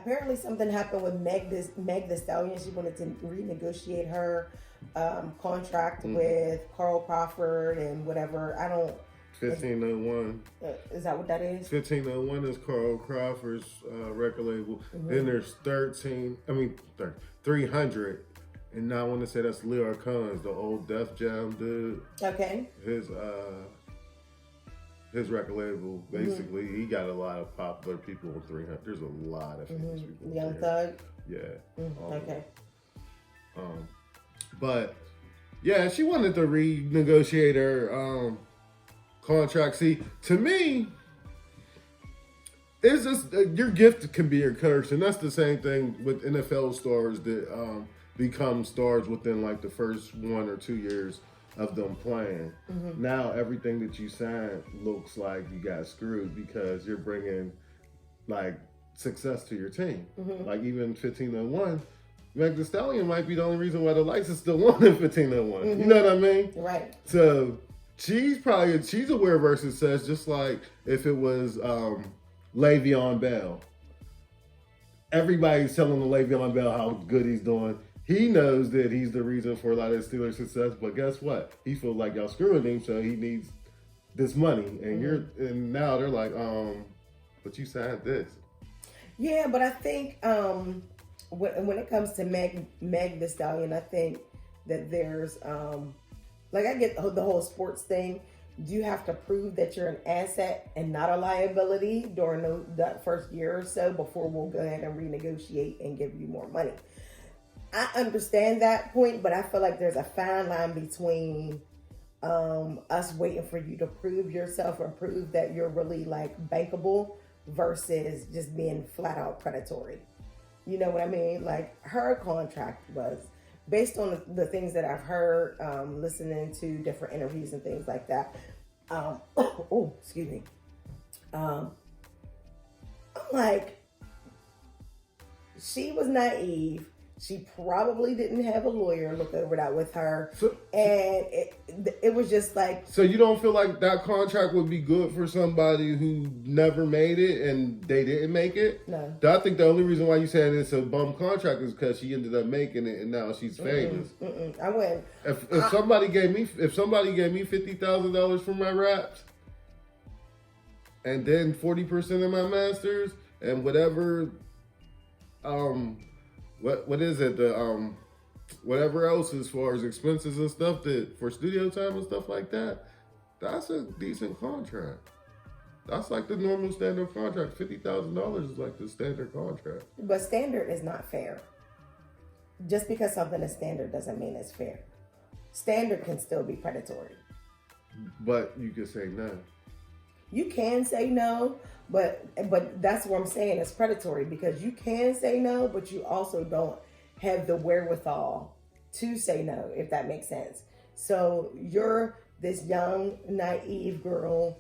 apparently something happened with Meg Thee Stallion. She wanted to renegotiate her contract with Carl Crawford and whatever. I don't. 1501. Is that what that is? 1501 is Carl Crawford's record label. Then there's 300. And now I want to say that's Lil Khan's, the old Def Jam dude. Okay. His record label, basically, he got a lot of popular people on 300. There's a lot of famous people. Young Thug? Yeah. Okay. But, yeah, she wanted to renegotiate her contract. See, to me, it's just your gift can be your curse. And that's the same thing with NFL stars that become stars within like the first 1 or 2 years of them playing. Now everything that you sign looks like you got screwed because you're bringing like success to your team. Like even 1501, Megan Thee Stallion might be the only reason why the lights are still on in 1501. You know what I mean? Right. So she's aware of her success, just like if it was Le'Veon Bell. Everybody's telling Le'Veon Bell how good he's doing. He knows that he's the reason for a lot of Steelers' success, but guess what? He feels like y'all screwing him, so he needs this money. And and now they're like, but you signed this. Yeah, but I think when it comes to Meg Thee Stallion, I think that there's like I get the whole sports thing. You have to prove that you're an asset and not a liability during that first year or so before we'll go ahead and renegotiate and give you more money. I understand that point, but I feel like there's a fine line between us waiting for you to prove yourself and prove that you're really like bankable versus just being flat out predatory. You know what I mean? Like her contract was based on the things that I've heard, listening to different interviews and things like that. Oh, excuse me. I'm like, she was naive. She probably didn't have a lawyer look over that with her. And it was just like... So you don't feel like that contract would be good for somebody who never made it and they didn't make it? No. I think the only reason why you saying it's a bum contract is because she ended up making it and now she's famous. I wouldn't. If somebody gave me $50,000 for my raps and then 40% of my masters and whatever... What is it? The whatever else as far as expenses and stuff that for studio time and stuff like that, that's a decent contract. That's like the normal standard contract. $50,000 is like the standard contract. But standard is not fair. Just because something is standard doesn't mean it's fair. Standard can still be predatory. But you can say no. You can say no, but that's what I'm saying. It's predatory because you can say no, but you also don't have the wherewithal to say no, if that makes sense. So you're this young, naive girl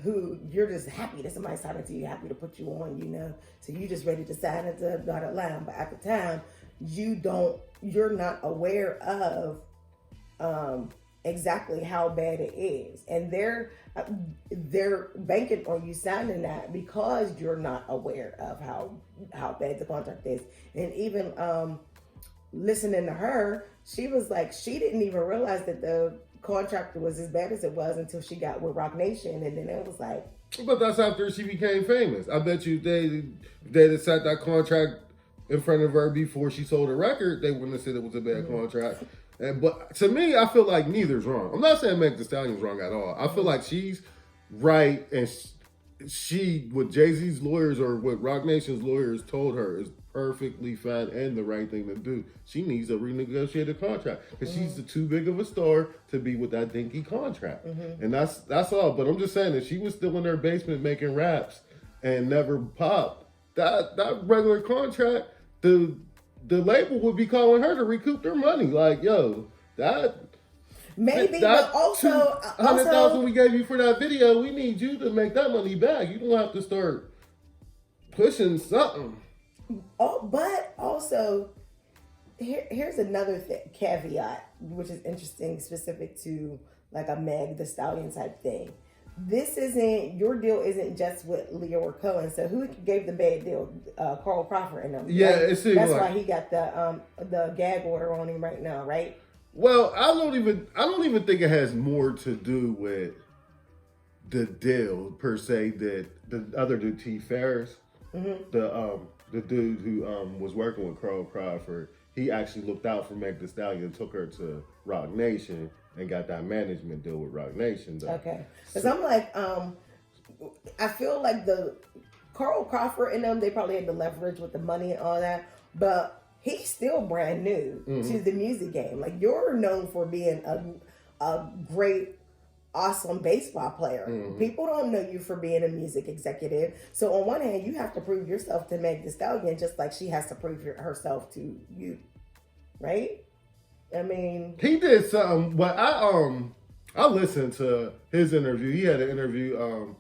who you're just happy that somebody's talking to you, happy to put you on, you know. So you just ready to sign into the dotted line. But at the time, you're not aware of exactly how bad it is, and they're banking on you signing that because you're not aware of how bad the contract is. And even listening to her, she was like, she didn't even realize that the contract was as bad as it was until she got with Rock Nation, and then it was like. But that's after she became famous. I bet you they had set that contract in front of her before she sold a record, they wouldn't have said it was a bad contract. But to me, I feel like neither's wrong. I'm not saying Megan Thee Stallion's wrong at all. I feel like she's right, and she what Jay-Z's lawyers or what Rock Nation's lawyers told her is perfectly fine and the right thing to do. She needs a renegotiated contract because she's too big of a star to be with that dinky contract. And that's all. But I'm just saying, if she was still in her basement making raps and never popped, that regular contract, the label would be calling her to recoup their money. Like, yo, maybe, but also $100,000 we gave you for that video, we need you to make that money back. You don't have to start pushing something. Oh, but also, here's another caveat, which is interesting, specific to like a Meg Thee Stallion type thing. your deal isn't just with Leo or Cohen. So who gave the bad deal? Carl Crawford and them. Yeah, right? it seems That's like, why he got the gag order on him right now, right? well, I don't even think it has more to do with the deal per se that the other dude T Ferris, the dude who was working with Carl Crawford, he actually looked out for Megan Thee Stallion and took her to Rock Nation and got that management deal with Rock Nation. Though. Okay, because I'm like, I feel like the Carl Crawford and them, they probably had the leverage with the money and all that, but he's still brand new to the music game. Like, you're known for being a great, awesome baseball player. People don't know you for being a music executive. So on one hand, you have to prove yourself to Meg Thee Stallion, just like she has to prove herself to you, right? I mean, he did something, but I listened to his interview. He had an interview.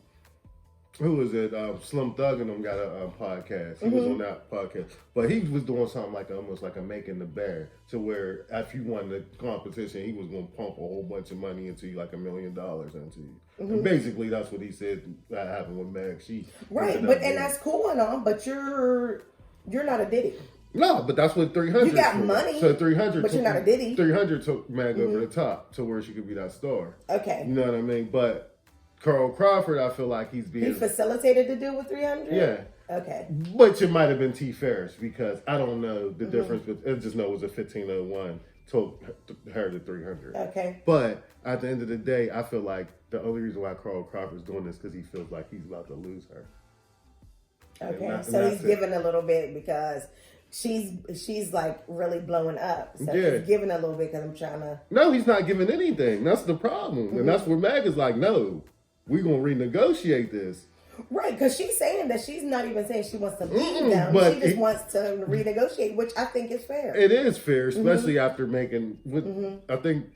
Who was it? Slim Thug and them got a podcast. He was on that podcast, but he was doing something like almost like a Making the Bear, to where if you won the competition, he was going to pump a whole bunch of money into you, like $1 million into you. And basically, that's what he said that happened with Meg. She right, but and that's cool and all, but you're not a Diddy. No, but that's what 300. You got money, so 300. but you're not a Diddy. 300 took Meg over the top to where she could be that star. Okay, you know what I mean, but. Carl Crawford, I feel like he's being... He facilitated the deal with 300? Yeah. Okay. Which it might have been T. Ferris, because I don't know the difference, but I just know it was a 1501 told her to 300. Okay. But at the end of the day, I feel like the only reason why Carl Crawford's doing this because he feels like he's about to lose her. Okay, so he's giving a little bit because she's like really blowing up. So he's giving a little bit because I'm trying to... No, he's not giving anything. That's the problem. And that's where Mag is like, no. We're going to renegotiate this. Right, because she's saying that she's not even saying she wants to leave them. But she just wants to renegotiate, which I think is fair. It is fair, especially after making, I think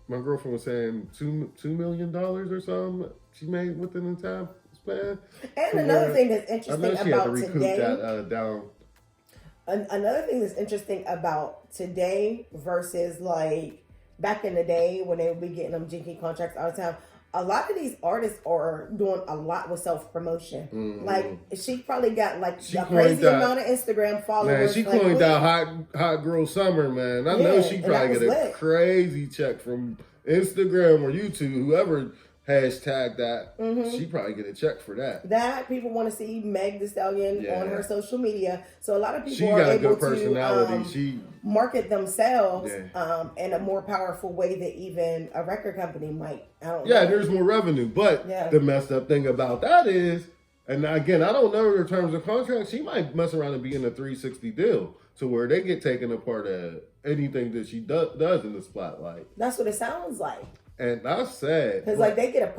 my girlfriend was saying $2 million or something she made within the time span. And another thing that's interesting about today. That, down. Another thing that's interesting about today versus like back in the day when they would be getting them jenky contracts all the time. A lot of these artists are doing a lot with self-promotion. Like, she probably got, like, a crazy amount of Instagram followers. Man, she coined that hot girl summer, man. I know she probably get a crazy check from Instagram or YouTube, whoever hashtag that. She probably get a check for that. That people want to see Meg Thee Stallion on her social media. So a lot of people she are got a able good personality. to market themselves in a more powerful way that even a record company might. I don't know. There's more revenue. But the messed up thing about that is, and again, I don't know her terms of contract, she might mess around and be in a 360 deal to where they get taken apart at anything that she does in the spotlight. That's what it sounds like. And that's sad. Because, like, they get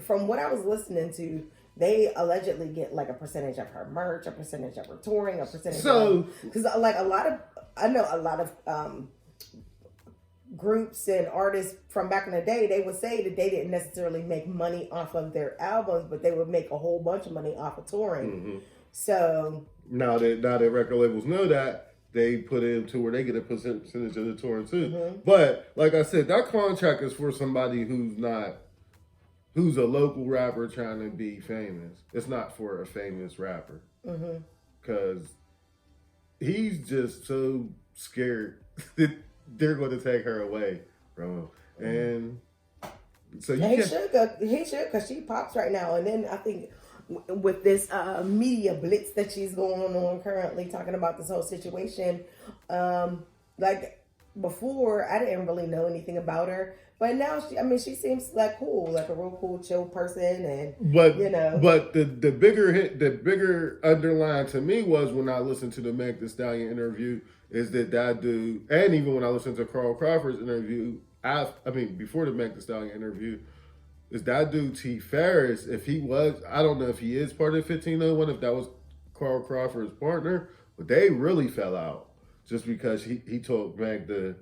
from what I was listening to, they allegedly get, like, a percentage of her merch, a percentage of her touring, a percentage because, like, I know a lot of groups and artists from back in the day, they would say that they didn't necessarily make money off of their albums, but they would make a whole bunch of money off of touring. So... Now that record labels know that, they put it into where they get a percentage of the touring too. But like I said, that contract is for somebody who's a local rapper trying to be famous. It's not for a famous rapper. Because he's just so scared that they're going to take her away from him. And so he should, because she pops right now. And then I think with this media blitz that she's going on currently, talking about this whole situation, like before I didn't really know anything about her, but now she seems like cool, like a real cool, chill person, and but the bigger underline to me was when I listened to the Meg Thee Stallion interview is that dude, and even when I listened to Carl Crawford's interview, before the Meg Thee Stallion interview, is that dude T. Ferris, if he was, I don't know if he is part of 1501, if that was Carl Crawford's partner, but they really fell out just because he told Meg the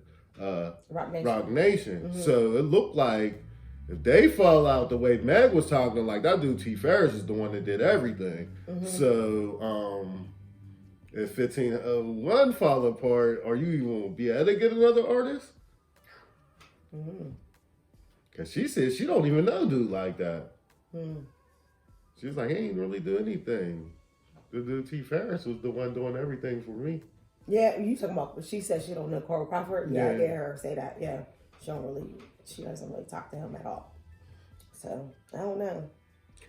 Rock Nation. So it looked like if they fall out the way Meg was talking, like that dude T. Ferris is the one that did everything. So if 1501 fall apart, are you even going to be able to get another artist? Cause she said she don't even know dude like that. She was like, he ain't really do anything. The dude T. Ferris was the one doing everything for me. Yeah, you talking about? She said she don't know Carl Crawford. Yeah, I hear her say that. Yeah, she doesn't really talk to him at all. So I don't know.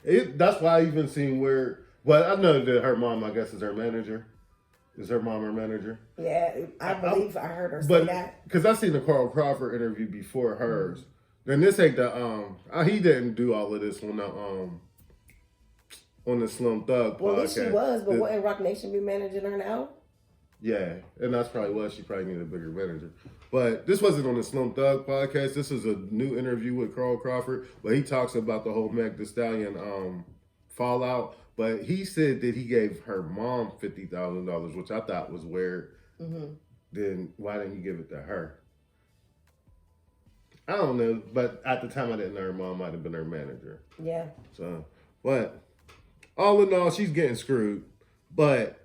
That's why I even seen where. But I know that her mom, I guess, is her manager. Is her mom her manager? Yeah, I believe I heard her say that. Because I seen the Carl Crawford interview before hers. And this ain't the he didn't do all of this on the Slim Thug podcast. Well, at least she was, but wouldn't Rock Nation be managing her now? Yeah, and that's probably what she probably needed a bigger manager. But this wasn't on the Slim Thug podcast. This is a new interview with Carl Crawford, but he talks about the whole Meg Thee Stallion fallout. But he said that he gave her mom $50,000, which I thought was weird. Then why didn't you give it to her? I don't know, but at the time I didn't know her mom might have been her manager. Yeah. So, but all in all, she's getting screwed. But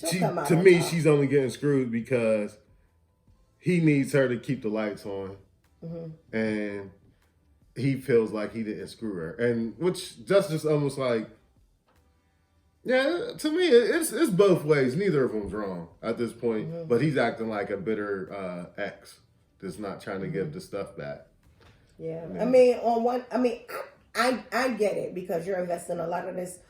to me, she's only getting screwed because he needs her to keep the lights on, and he feels like he didn't screw her, and which just almost like, yeah, to me it's both ways. Neither of them's wrong at this point, but he's acting like a bitter ex that's not trying to give the stuff back. Yeah, I mean, I get it because you're investing a lot of this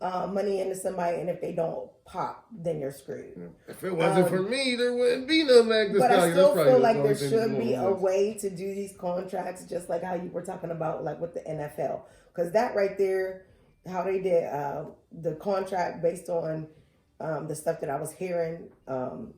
money into somebody, and if they don't pop, then you're screwed. If it wasn't for me, there wouldn't be no Meg Thee Stallion. But I still feel like there should be a way to do these contracts, just like how you were talking about, like with the NFL, because that right there, how they did the contract based on the stuff that I was hearing, that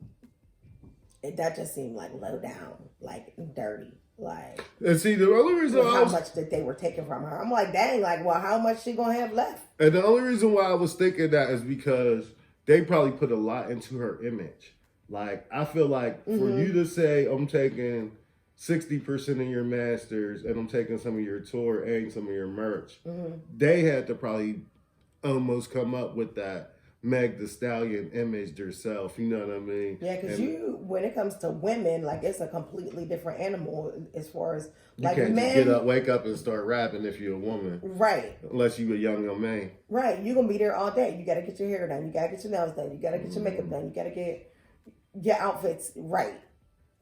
just seemed like low down, like dirty. Like, and see, the only reason how much that they were taking from her, I'm like, dang, like, well, how much she gonna have left? And the only reason why I was thinking that is because they probably put a lot into her image. Like, I feel like for you to say, I'm taking 60% of your masters and I'm taking some of your tour and some of your merch, they had to probably almost come up with that Meg Thee Stallion image herself, you know what I mean? Yeah, because when it comes to women, like, it's a completely different animal as far as, like, you can't men. just get up, wake up and start rapping if you're a woman. Right. Unless you a young man. Right. You're going to be there all day. You got to get your hair done. You got to get your nails done. You got to get your makeup done. You got to get your outfits right.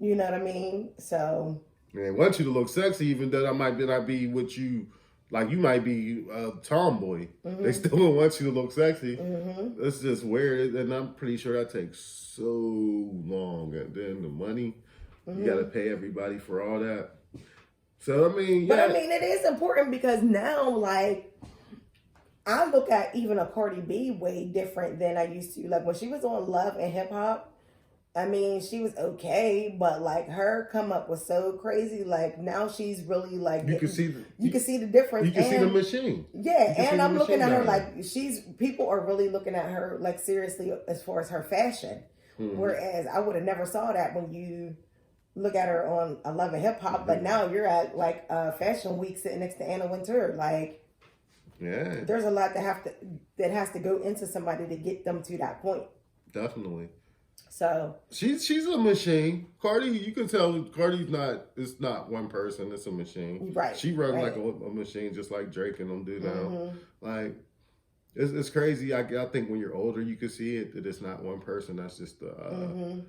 You know what I mean? So. And they want you to look sexy, even though that might not be what you. Like, you might be a tomboy. They still don't want you to look sexy. It's just weird. And I'm pretty sure that takes so long. And then the money, you got to pay everybody for all that. So, I mean, yeah. But, I mean, it is important because now, like, I look at even a Cardi B way different than I used to. Like, when she was on Love and Hip Hop, I mean, she was okay, but like her come up was so crazy. Like now she's really like you can see the difference. You can see the machine. Yeah, and I'm looking at her like people are really looking at her like seriously as far as her fashion. Whereas I would have never saw that when you look at her on I Love and Hip Hop, but now you're at like Fashion Week sitting next to Anna Wintour. Like, yeah, there's a lot that has to go into somebody to get them to that point. Definitely. So she's a machine. Cardi, you can tell Cardi's not. It's not one person. It's a machine. Right. She runs like a machine, just like Drake and them do now. Like it's crazy. I think when you're older, you can see it that it's not one person. That's just the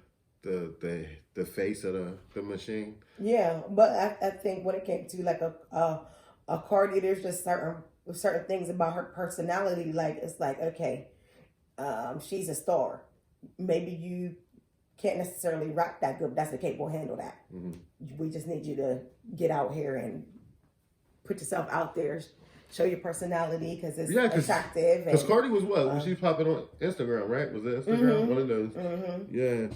face of the machine. Yeah, but I think when it came to like a Cardi, there's just certain things about her personality. Like it's like okay, she's a star. Maybe you can't necessarily rap that good, but that's okay. We'll handle that. We just need you to get out here and put yourself out there, show your personality because it's attractive. Because Cardi was what? When she was popping on Instagram, right? Was it Instagram? One of those. Yeah.